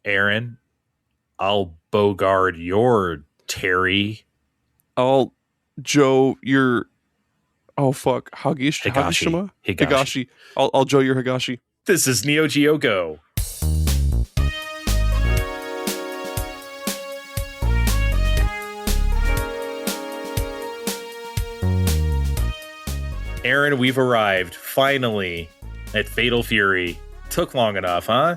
Aaron, I'll bogard your Terry. I'll Joe your Higashi. Higashi. I'll Joe your Higashi. This is Neo Geo Go. Aaron, we've arrived finally at Fatal Fury. Took long enough, huh?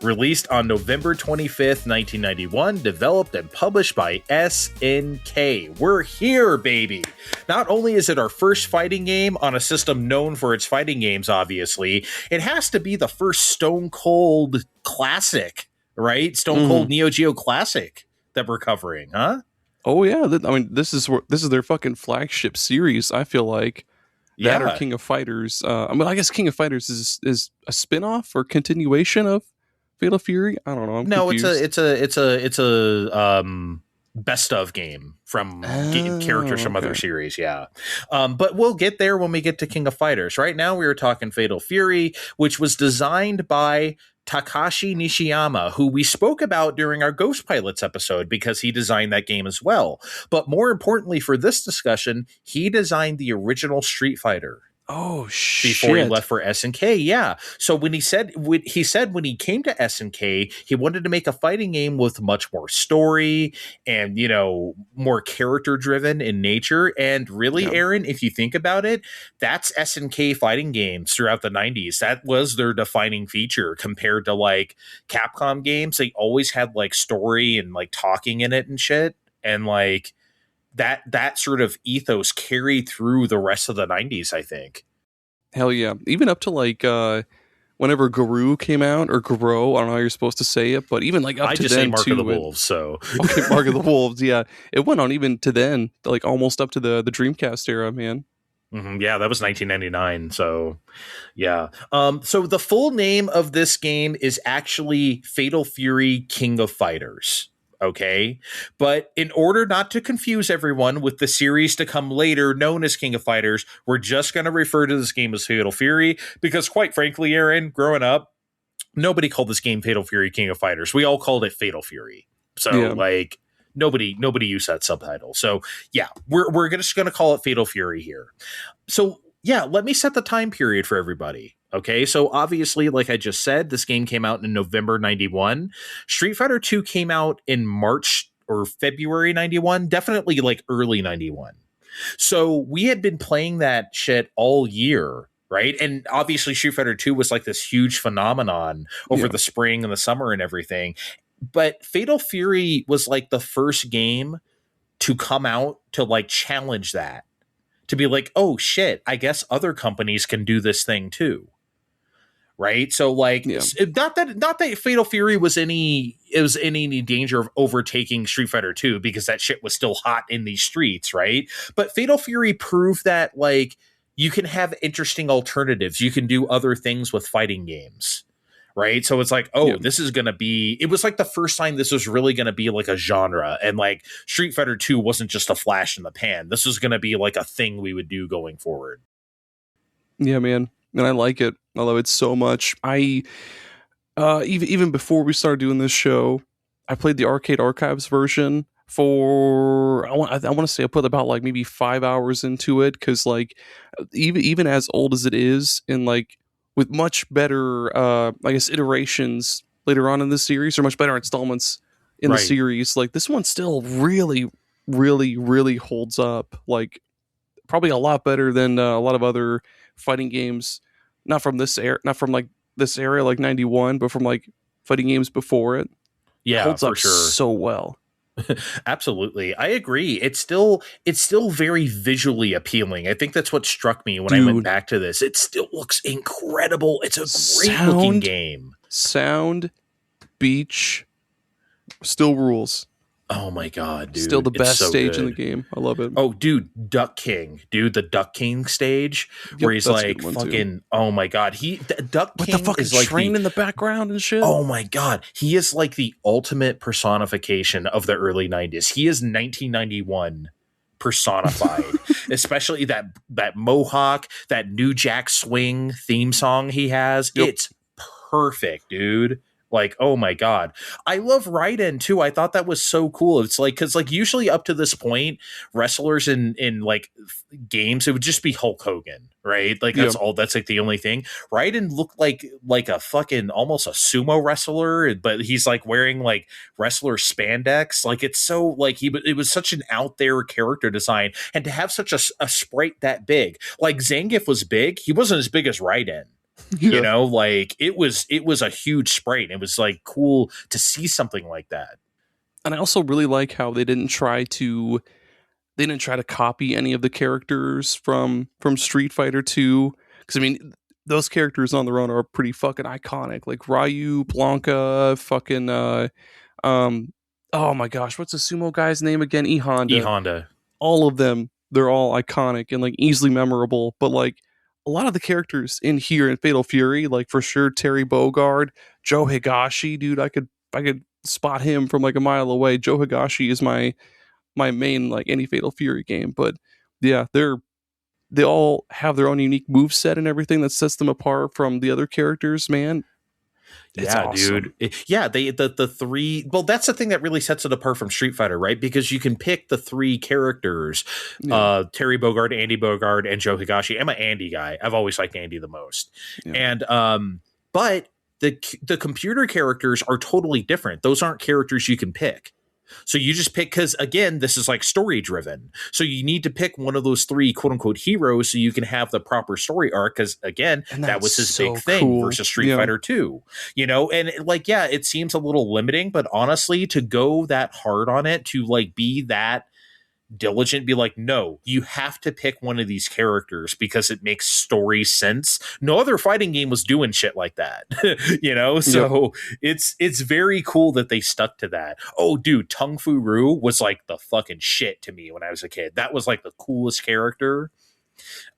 Released on November 25th, 1991, developed and published by SNK. We're here, baby! Not only is it our first fighting game on a system known for its fighting games, obviously, it has to be the first Stone Cold classic, right? Stone Cold Neo Geo classic that we're covering, huh? Oh yeah, this is their fucking flagship series. I feel like that or King of Fighters. I guess King of Fighters is a spin-off or continuation of Fatal Fury. I don't know. I'm confused. It's a best of game from characters from other series. Yeah. But we'll get there when we get to King of Fighters. Right now we were talking Fatal Fury, which was designed by Takashi Nishiyama, who we spoke about during our Ghost Pilots episode because he designed that game as well. But more importantly for this discussion, he designed the original Street Fighter. Oh shit! Before he left for SNK, yeah. So when he said when he came to SNK, he wanted to make a fighting game with much more story and more character driven in nature. And really, Aaron, if you think about it, that's SNK fighting games throughout the 90s. That was their defining feature compared to like Capcom games. They always had like story and like talking in it and shit, and like. That sort of ethos carried through the rest of the 90s, I think. Hell yeah. Even up to like whenever Garou came out, or Garou, I don't know how you're supposed to say it, but even like up to then. I just say Mark of the Wolves, so. Okay, Mark of the Wolves, yeah. It went on even to then, like almost up to the Dreamcast era, man. Mm-hmm, yeah, that was 1999, so yeah. So the full name of this game is actually Fatal Fury King of Fighters. Okay, but in order not to confuse everyone with the series to come later known as King of Fighters, we're just going to refer to this game as Fatal Fury because, quite frankly, Aaron, growing up, nobody called this game Fatal Fury King of Fighters. We all called it Fatal Fury. So, like, nobody used that subtitle. So, yeah, we're just going to call it Fatal Fury here. So, yeah, let me set the time period for everybody. Okay, so obviously, like I just said, this game came out in November 91. Street Fighter 2 came out in March or February 91, definitely like early 91. So we had been playing that shit all year, right? And obviously Street Fighter 2 was like this huge phenomenon over the spring and the summer and everything. But Fatal Fury was like the first game to come out to like challenge that. To be like, oh shit, I guess other companies can do this thing too. Right. So like not that Fatal Fury was in any danger of overtaking Street Fighter 2 because that shit was still hot in these streets. Right. But Fatal Fury proved that like you can have interesting alternatives. You can do other things with fighting games. Right. So it's like, this is going to be, it was like the first time this was really going to be like a genre, and like Street Fighter 2 wasn't just a flash in the pan. This was going to be like a thing we would do going forward. Yeah, man. And I like it. I love it so much. I even before we started doing this show, I played the Arcade Archives version for I want to say I put about like maybe 5 hours into it, because like even as old as it is, and like with much better I guess iterations later on in the series, or much better installments in the series, like this one still really, really, really holds up. Like probably a lot better than a lot of other fighting games, not from this era, like 91, but from like fighting games before it. Yeah, holds for up sure. So well. Absolutely. I agree. It's still very visually appealing. I think that's what struck me when I went back to this. It still looks incredible. It's a great looking game. Sound, beach, still rules. Oh my god, dude. Still the best stage in the game. I love it. Oh, dude, Duck King. Dude, the Duck King stage where he's like fucking too. Oh my god. Duck King with the fucking is like train in the background and shit. Oh my god. He is like the ultimate personification of the early 90s. He is 1991 personified. Especially that mohawk, that New Jack Swing theme song he has. Yep. It's perfect, dude. Like, oh my god, I love Raiden too. I thought that was so cool. It's like because like usually up to this point, wrestlers in like games, it would just be Hulk Hogan, right? Like Yeah. that's all. That's like the only thing. Raiden looked like a fucking almost a sumo wrestler, but he's like wearing like wrestler spandex. Like it's so like it was such an out there character design, and to have such a sprite that big, like Zangief was big. He wasn't as big as Raiden. You Yeah. know, like it was a huge sprite. It was like cool to see something like that. And I also really like how they didn't try to copy any of the characters from Street Fighter 2, because I mean those characters on their own are pretty fucking iconic, like Ryu, Blanca, fucking um oh my gosh, what's the sumo guy's name again? E E Honda. Honda. All of them, they're all iconic and like easily memorable, but like a lot of the characters in here in Fatal Fury, like for sure Terry Bogard, Joe Higashi, dude, I could spot him from like a mile away. Joe Higashi is my main like any Fatal Fury game. But yeah, they all have their own unique move set and everything that sets them apart from the other characters, man. It's Yeah, dude. awesome. Yeah, the three. Well, that's the thing that really sets it apart from Street Fighter, right? Because you can pick the three characters: Yeah, Terry Bogard, Andy Bogard, and Joe Higashi. I'm an Andy guy. I've always liked Andy the most. yeah. And but the computer characters are totally different. Those aren't characters you can pick. So you just pick because again, this is like story driven. So you need to pick one of those three quote unquote heroes so you can have the proper story arc. Because again, And that that's was his so big thing cool. versus Street Yeah. Fighter 2. You know, and like, yeah, it seems a little limiting, but honestly, to go that hard on it, to like be that diligent, be like, no, you have to pick one of these characters because it makes story sense. No other fighting game was doing shit like that. You know, Yep. so it's very cool that they stuck to that. Oh dude, Tung Fu Ru was like the fucking shit to me when I was a kid. That was like the coolest character.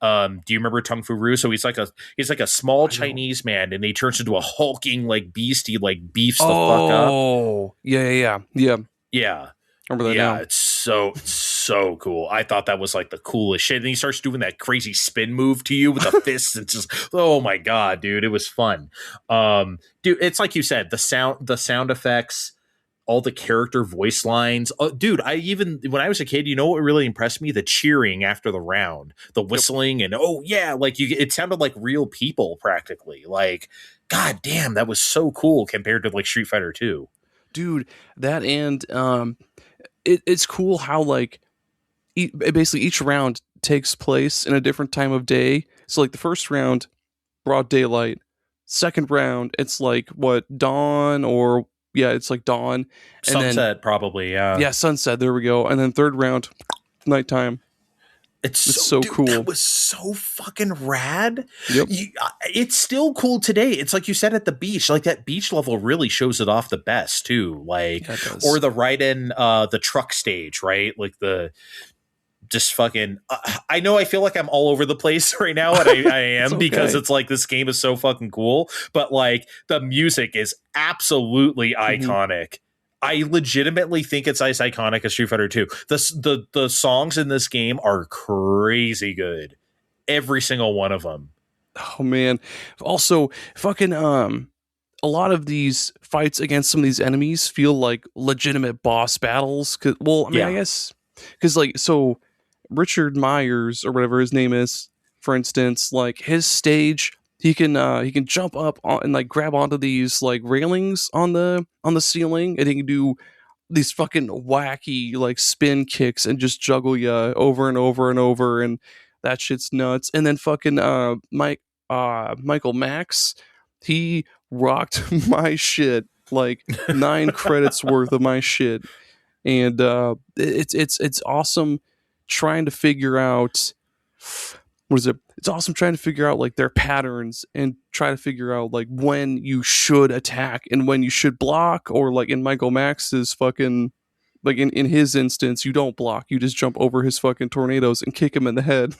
Do you remember Tung Fu Ru? So he's like a small I don't. Chinese man, and he turns into a hulking like beast. He like beefs the fuck up. Oh, yeah, yeah, yeah. Yeah. Remember that Yeah, now? it's so cool. I thought that was like the coolest shit. And he starts doing that crazy spin move to you with the fists. It's just, oh my god, dude, it was fun. Dude, it's like you said, the sound effects, all the character voice lines. Oh, dude, I even when I was a kid, you know what really impressed me? The cheering after the round, the Yep. whistling, and oh yeah, like it sounded like real people practically. Like, god damn, that was so cool compared to like Street Fighter 2. Dude, that and it's cool how like basically each round takes place in a different time of day. So like the first round, broad daylight. Second round, it's like what, dawn, or yeah, it's like dawn. And then Sunset, probably, yeah. yeah, sunset. There we go. And then third round, nighttime. It's It's so, so dude, that cool. was so fucking rad. Yep. It's still cool today. It's like you said at the beach, like that beach level really shows it off the best too. Like, Yeah, it or does. the right in the truck stage, right? Like the just fucking. I know I feel like I'm all over the place right now, and I It's am because okay. it's like this game is so fucking cool. But like the music is absolutely Mhm. iconic. I legitimately think it's as iconic as Street Fighter 2. The songs in this game are crazy good. Every single one of them. Oh man. Also, fucking a lot of these fights against some of these enemies feel like legitimate boss battles. Well, I mean, I Yeah. guess because like so Richard Myers or whatever his name is, for instance, like his stage, he can jump up on, and like grab onto these like railings on the ceiling, and he can do these fucking wacky like spin kicks and just juggle you over and over and over, and that shit's nuts. And then fucking Michael Max, he rocked my shit like 9 credits worth of my shit. And it's awesome trying to figure out what is it? It's awesome trying to figure out like their patterns and try to figure out like when you should attack and when you should block, or like in Michael Max's fucking like in his instance, you don't block, you just jump over his fucking tornadoes and kick him in the head.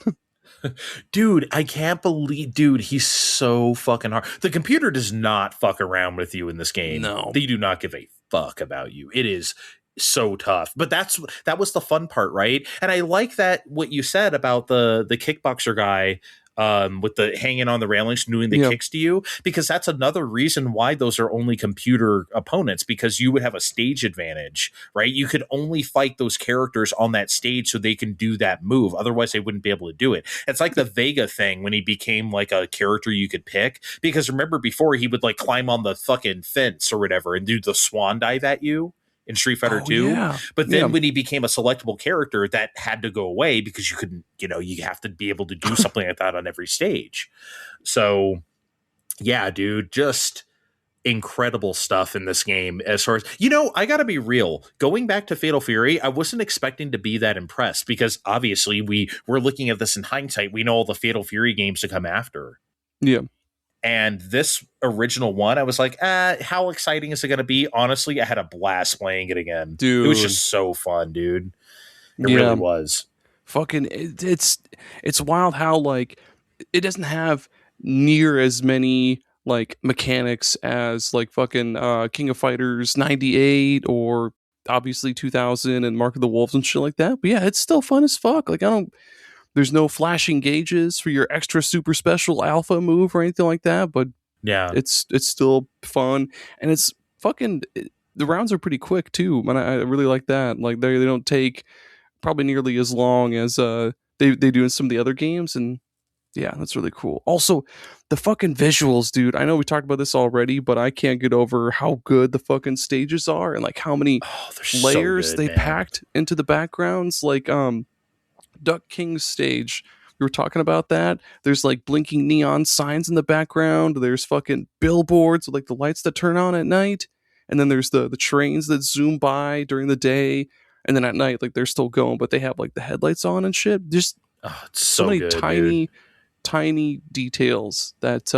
Dude, I can't believe, dude, he's so fucking hard. The computer does not fuck around with you in this game. No. They do not give a fuck about you. It is so tough. But that was the fun part, right? And I like that what you said about the kickboxer guy. with the hanging on the railings, doing the Yeah. kicks to you, because that's another reason why those are only computer opponents, because you would have a stage advantage, right? You could only fight those characters on that stage so they can do that move. Otherwise, they wouldn't be able to do it. It's like the Vega thing when he became like a character you could pick, because remember before he would like climb on the fucking fence or whatever and do the swan dive at you in Street Fighter Oh 2. yeah. But Yeah. then when he became a selectable character, that had to go away because you couldn't, you have to be able to do something like that on every stage. So, yeah, dude, just incredible stuff in this game. As far as, I got to be real. Going back to Fatal Fury, I wasn't expecting to be that impressed because obviously we're looking at this in hindsight. We know all the Fatal Fury games to come after. Yeah. And this original one, I was like, how exciting is it going to be? Honestly, I had a blast playing it again. Dude. It was just so fun, dude. It Yeah. really was. Fucking, it's wild how, like, it doesn't have near as many, like, mechanics as, like, fucking King of Fighters 98 or obviously 2000 and Mark of the Wolves and shit like that. But yeah, it's still fun as fuck. Like, there's no flashing gauges for your extra super special alpha move or anything like that, but yeah, it's still fun, and it's fucking, the rounds are pretty quick too, man. I really like that. Like they don't take probably nearly as long as they do in some of the other games, and yeah, that's really cool. Also, the fucking visuals, dude. I know we talked about this already, but I can't get over how good the fucking stages are and like how many layers so good, they man. packed into the backgrounds. Like Duck King's stage, we were talking about that. There's like blinking neon signs in the background. There's fucking billboards with like the lights that turn on at night, and then there's the trains that zoom by during the day, and then at night like they're still going, but they have like the headlights on and shit. Just so many good, tiny details that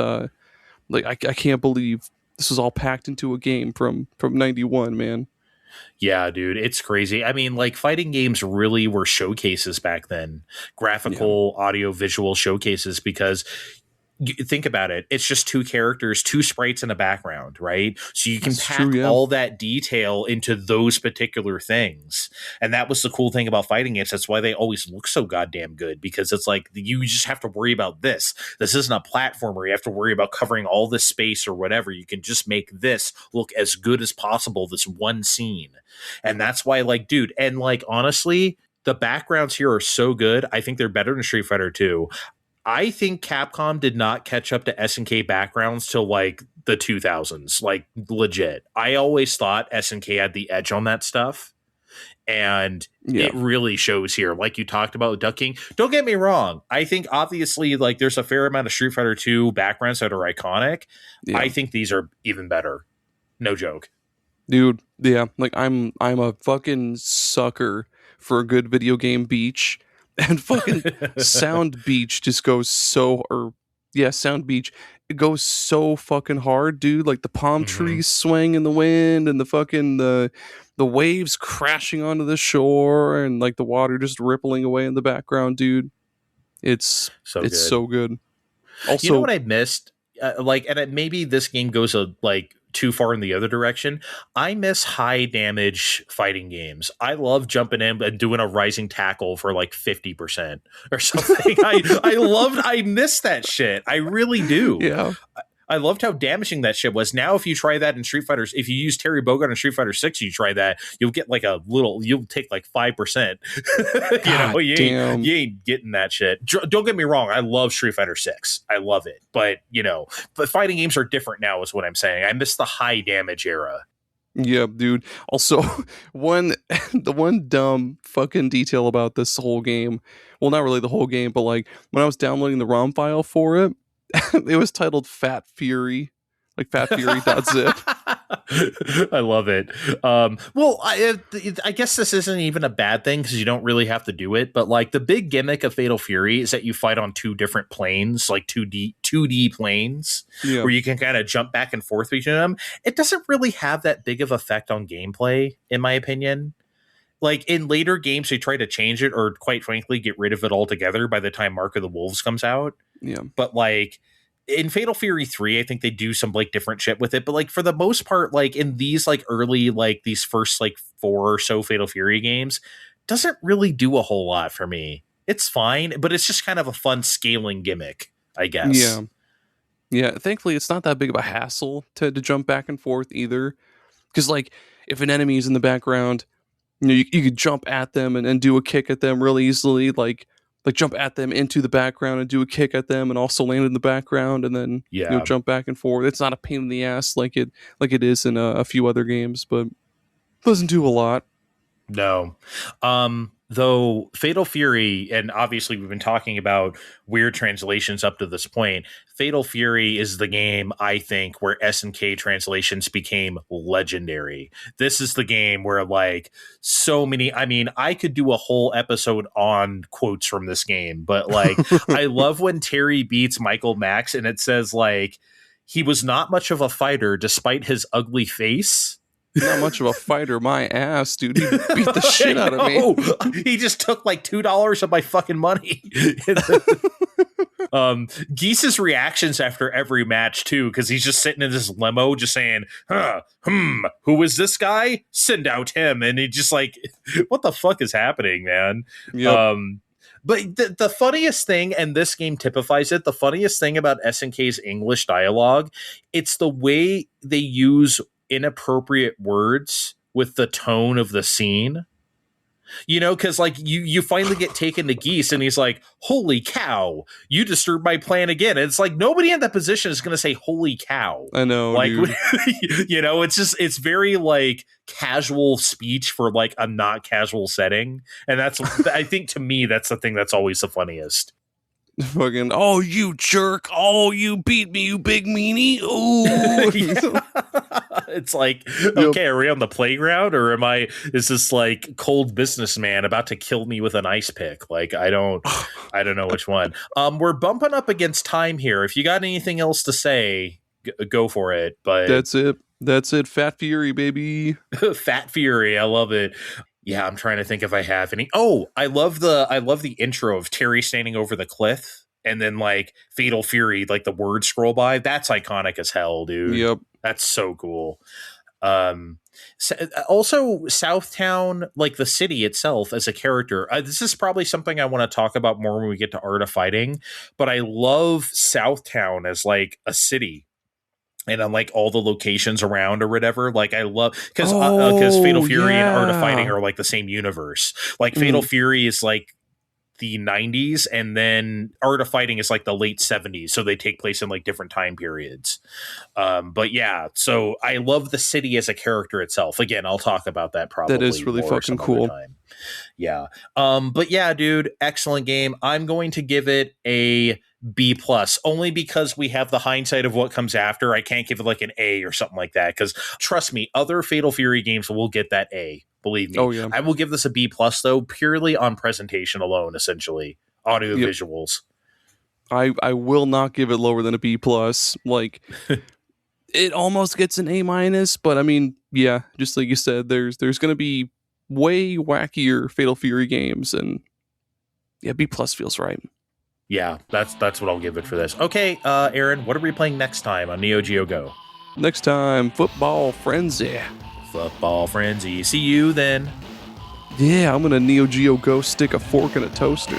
like I can't believe this was all packed into a game from 91, man. Yeah, dude, it's crazy. I mean, like fighting games really were showcases back then, graphical, audio, visual showcases, because think about it. It's just two characters, two sprites in a background, right? So you can pack all that detail into those particular things. And that was the cool thing about fighting games. That's why they always look so goddamn good, because it's like you just have to worry about this. This isn't a platformer. You have to worry about covering all this space or whatever. You can just make this look as good as possible, this one scene. And that's why, like, dude, and like, honestly, the backgrounds here are so good. I think they're better than Street Fighter 2. I think Capcom did not catch up to SNK backgrounds till like the 2000s, like legit. I always thought SNK had the edge on that stuff, and it really shows here. Like you talked about with Duck King. Don't get me wrong. I think obviously like there's a fair amount of Street Fighter 2 backgrounds that are iconic. Yeah. I think these are even better. No joke. Dude, yeah, like I'm a fucking sucker for a good video game beach. And fucking Sound Beach just goes Sound Beach. It goes so fucking hard, dude. Like the palm trees swaying in the wind and the fucking the waves crashing onto the shore and like the water just rippling away in the background, dude. It's so good. Also, you know what I missed? Maybe this game goes too far in the other direction. I miss high damage fighting games. I love jumping in and doing a rising tackle for like 50% or something. I miss that shit. I really do. Yeah. I loved how damaging that shit was. Now, if you try that in Street Fighter, if you use Terry Bogard in Street Fighter 6, you try that, you'll get like you'll take like 5%. You ain't getting that shit. Don't get me wrong. I love Street Fighter 6. I love it. But, but fighting games are different now is what I'm saying. I miss the high damage era. Yeah, dude. Also, the one dumb fucking detail about this whole game, well, not really the whole game, but like when I was downloading the ROM file for it, it was titled Fat Fury, like fatfury.zip. I love it. I guess this isn't even a bad thing because you don't really have to do it. But like the big gimmick of Fatal Fury is that you fight on two different planes, like 2D planes, where you can kind of jump back and forth between them. It doesn't really have that big of effect on gameplay, in my opinion. Like in later games, they try to change it or quite frankly, get rid of it altogether by the time Mark of the Wolves comes out. Yeah. But like in Fatal Fury 3, I think they do some like different shit with it. But like for the most part, like in these like early, like these first like 4 or so Fatal Fury games, doesn't really do a whole lot for me, It's fine, but it's just kind of a fun scaling gimmick, I guess. Yeah. Yeah, thankfully it's not that big of a hassle to jump back and forth either. Because like if an enemy is in the background, you could jump at them and do a kick at them really easily. Like jump at them into the background and do a kick at them and also land in the background and then Yeah. jump back and forth. It's not a pain in the ass like it is in a few other games, but doesn't do a lot. No. Though Fatal Fury, and obviously we've been talking about weird translations up to this point, Fatal Fury is the game, I think, where SNK translations became legendary. This is the game where, like, so many, I mean, I could do a whole episode on quotes from this game, but, like, I love when Terry beats Michael Max and it says, like, he was not much of a fighter despite his ugly face. Not much of a fighter, my ass, dude. He beat the shit out of me. He just took like $2 of my fucking money. Geese's reactions after every match too, because he's just sitting in this limo, just saying, who is this guy? Send out him. And he just like, what the fuck is happening, man? Yep. But the funniest thing, and this game typifies it, the funniest thing about SNK's English dialogue, it's the way they use inappropriate words with the tone of the scene. You know, because like you finally get taken to Geese and he's like, holy cow, you disturbed my plan again. And it's like nobody in that position is going to say holy cow. I know, like, dude. You know, it's very like casual speech for like a not casual setting. And that's, I think to me, that's the thing that's always the funniest. Fucking, oh, you jerk. Oh, you beat me, you big meanie. Ooh. It's like, okay, are we on the playground or is this like cold businessman about to kill me with an ice pick? Like, I don't know which one. We're bumping up against time here. If you got anything else to say, go for it. But That's it. Fat Fury, baby. Fat Fury. I love it. Yeah, I'm trying to think if I have any. Oh, I love the intro of Terry standing over the cliff and then like Fatal Fury, like the word scroll by. That's iconic as hell, dude. Yep. That's so cool. Also Southtown, like the city itself as a character. This is probably something I want to talk about more when we get to Art of Fighting, but I love Southtown as like a city. And on like all the locations around or whatever, like I love because Fatal Fury and Art of Fighting are like the same universe. Like Fatal Fury is like the 90s, and then Art of Fighting is like the late 70s, so they take place in like different time periods. But yeah, so I love the city as a character itself. Again, I'll talk about that probably. That is really fucking cool. Yeah. But yeah, dude, excellent game. I'm going to give it a B+, only because we have the hindsight of what comes after. I can't give it like an A or something like that, because trust me, other Fatal Fury games will get that A. Believe me. Oh, yeah. I will give this a B+ though, purely on presentation alone, essentially. Audio visuals. I will not give it lower than a B+. Like, it almost gets an A-, but I mean, yeah, just like you said, there's going to be way wackier Fatal Fury games, and yeah, B+ feels right. Yeah, that's what I'll give it for this. Okay, Aaron, what are we playing next time on Neo Geo Go? Next time, Football Frenzy. Football Frenzy. See you then. Yeah, I'm gonna Neo Geo Go stick a fork in a toaster.